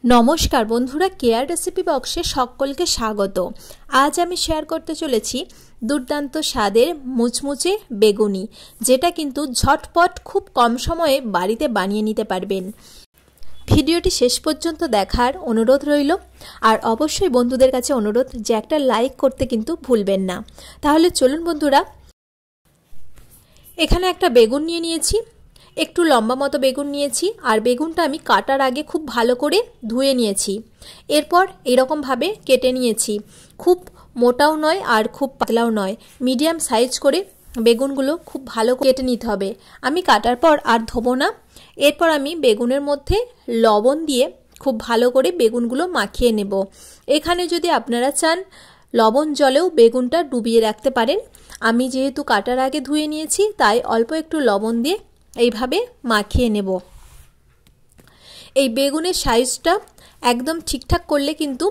नमस्कार बंधुरा care recipe बक्से सकलके स्वागत। आज आमी शेयर करते चलेछि दुर्दान्त स्वादेर मुचमुचे बेगुनी, जेटा किन्तु झटपट खूब कम समये बाड़ीते बानिये निते पारबेन। भिडियोटी शेष पर्यन्त देखार अनुरोध रइल और अवश्यई बंधुदेर काछे अनुरोध जे एकटा लाइक करते किन्तु भूलबेन ना। ताहले चलुन बंधुरा, एखाने एकटा बेगुन निये नियेछि, একটু লম্বা মতো বেগুন নিয়েছি আর বেগুনটা আমি কাটার আগে খুব ভালো করে ধুয়ে নিয়েছি। এরপর এরকম ভাবে কেটে নিয়েছি, খুব মোটাও নয় আর খুব পাতলাও নয়, মিডিয়াম সাইজ করে বেগুনগুলো খুব ভালো করে কেটে নিতে হবে। আমি কাটার পর আর ধোবো না। এরপর আমি বেগুনের মধ্যে লবণ দিয়ে খুব ভালো করে বেগুনগুলো মাখিয়ে নেব। এখানে যদি আপনারা চান লবণ জলেও বেগুনটা ডুবিয়ে রাখতে পারেন। আমি যেহেতু কাটার আগে ধুয়ে নিয়েছি তাই অল্প একটু লবণ দিয়ে এইভাবে মাখিয়ে নেব। এই বেগুনের সাইজটা একদম ঠিকঠাক করলে কিন্তু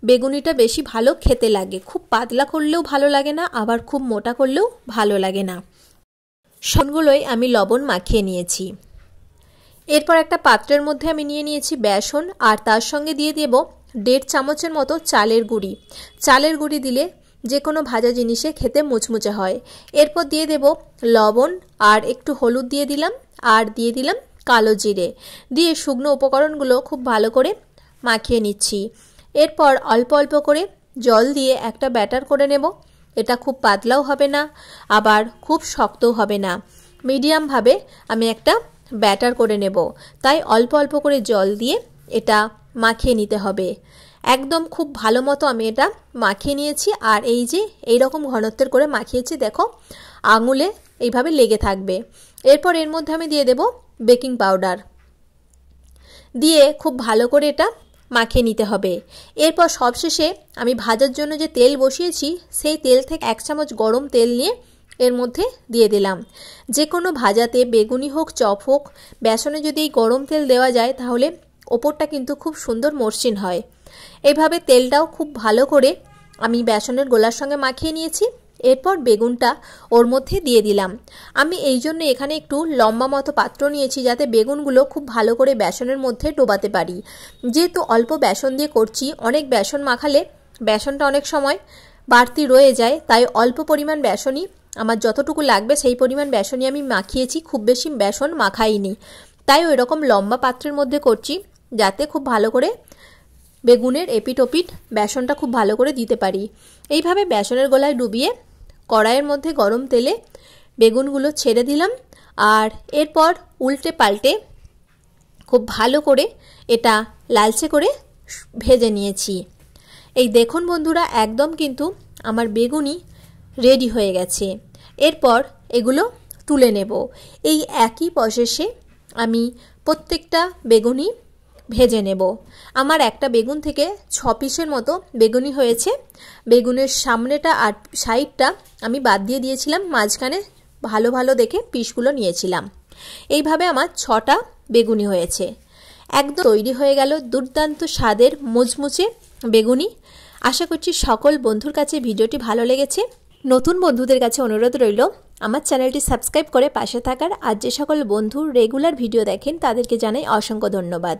বেগুনিটা বেশি ভালো খেতে লাগে। খুব পাতলা করলেও ভালো লাগে না, আবার খুব মোটা করলেও ভালো লাগে না। সবগুলোই আমি লবণ মাখিয়ে নিয়েছি। এরপর একটা পাত্রের মধ্যে আমি নিয়ে নিয়েছি বেসন আর তার সঙ্গে দিয়ে দেব 1.5 চামচের মতো চালের গুঁড়ি। চালের গুঁড়ি দিলে যে কোনো ভাজা জিনিসে খেতে মুচমুচে হয়। এরপর দিয়ে দেব লবণ আর একটু হলুদ দিয়ে দিলাম আর দিয়ে দিলাম কালো জিরে দিয়ে শুকনো উপকরণগুলো খুব ভালো করে মাখিয়ে নিচ্ছি। এরপর অল্প অল্প করে জল দিয়ে একটা ব্যাটার করে নেব। এটা খুব পাতলাও হবে না আবার খুব শক্তও হবে না, মিডিয়ামভাবে আমি একটা ব্যাটার করে নেব। তাই অল্প অল্প করে জল দিয়ে এটা মাখিয়ে নিতে হবে। একদম খুব ভালো মতো আমি এটা মাখিয়ে নিয়েছি আর এই যে এইরকম ঘনত্বের করে মাখিয়েছি, দেখো আঙুলে এইভাবে লেগে থাকবে। এরপর এর মধ্যে আমি দিয়ে দেব বেকিং পাউডার, দিয়ে খুব ভালো করে এটা মাখিয়ে নিতে হবে। এরপর সবশেষে আমি ভাজার জন্য যে তেল বসিয়েছি সেই তেল থেকে 1 চামচ গরম তেল নিয়ে এর মধ্যে দিয়ে দিলাম। যে কোনো ভাজাতে বেগুনি হোক চপ হোক বেসনে যদি এই গরম তেল দেওয়া যায় তাহলে ওপরটা কিন্তু খুব সুন্দর মসৃণ হয়। এইভাবে তেলটাও খুব ভালো করে আমি বেসনের গোলার সঙ্গে মাখিয়ে নিয়েছি। এরপর বেগুনটা ওর মধ্যে দিয়ে দিলাম। আমি এই জন্য এখানে একটু লম্বা মতো পাত্র নিয়েছি যাতে বেগুনগুলো খুব ভালো করে বেসনের মধ্যে ডোবাতে পারি। যেহেতু অল্প বেসন দিয়ে করছি, অনেক বেসন মাখালে বেসনটা অনেক সময় বাড়তি রয়ে যায়, তাই অল্প পরিমাণ বেসনই আমার যতটুকু লাগবে সেই পরিমাণ বেসনই আমি মাখিয়েছি, খুব বেশি বেসন মাখাইনি। তাই ওই রকম লম্বা পাত্রের মধ্যে করছি যাতে খুব ভালো করে বেগুনের এপিট ওপিট বেসনটা খুব ভালো করে দিতে পারি। এইভাবে বেসনের গোলায় ডুবিয়ে কড়াইয়ের মধ্যে গরম তেলে বেগুনগুলো ছেড়ে দিলাম আর এরপর উল্টে পাল্টে খুব ভালো করে এটা লালচে করে ভেজে নিয়েছি। এই দেখুন বন্ধুরা, একদম কিন্তু আমার বেগুনি রেডি হয়ে গেছে। এরপর এগুলো তুলে নেব। এই একই প্রসেসে আমি প্রত্যেকটা বেগুনি ভেজে নেব। আমার একটা বেগুন থেকে 6 পিসের মতো বেগুনি হয়েছে। বেগুনের সামনেটা আর সাইডটা আমি বাদ দিয়ে দিয়েছিলাম, মাঝখানে ভালো ভালো দেখে পিসগুলো নিয়েছিলাম। এইভাবে আমার 6টা বেগুনি হয়েছে। একদম তৈরি হয়ে গেল দুর্দান্ত স্বাদের মুচমুচে বেগুনি। আশা করছি সকল বন্ধুর কাছে ভিডিওটি ভালো লেগেছে। নতুন বন্ধুদের কাছে অনুরোধ রইল আমার চ্যানেলটি সাবস্ক্রাইব করে পাশে থাকার। আর যে সকল বন্ধু রেগুলার ভিডিও দেখেন তাদেরকে জানাই অসংখ্য ধন্যবাদ।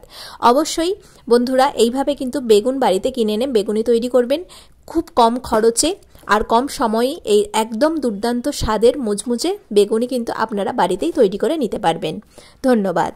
অবশ্যই বন্ধুরা এইভাবে কিন্তু বেগুন বাড়িতে কিনে এনে বেগুনি তৈরি করবেন, খুব কম খরচে আর কম সময়ে এই একদম দুর্দান্ত স্বাদের মুচমুচে বেগুনি কিন্তু আপনারা বাড়িতেই তৈরি করে নিতে পারবেন। ধন্যবাদ।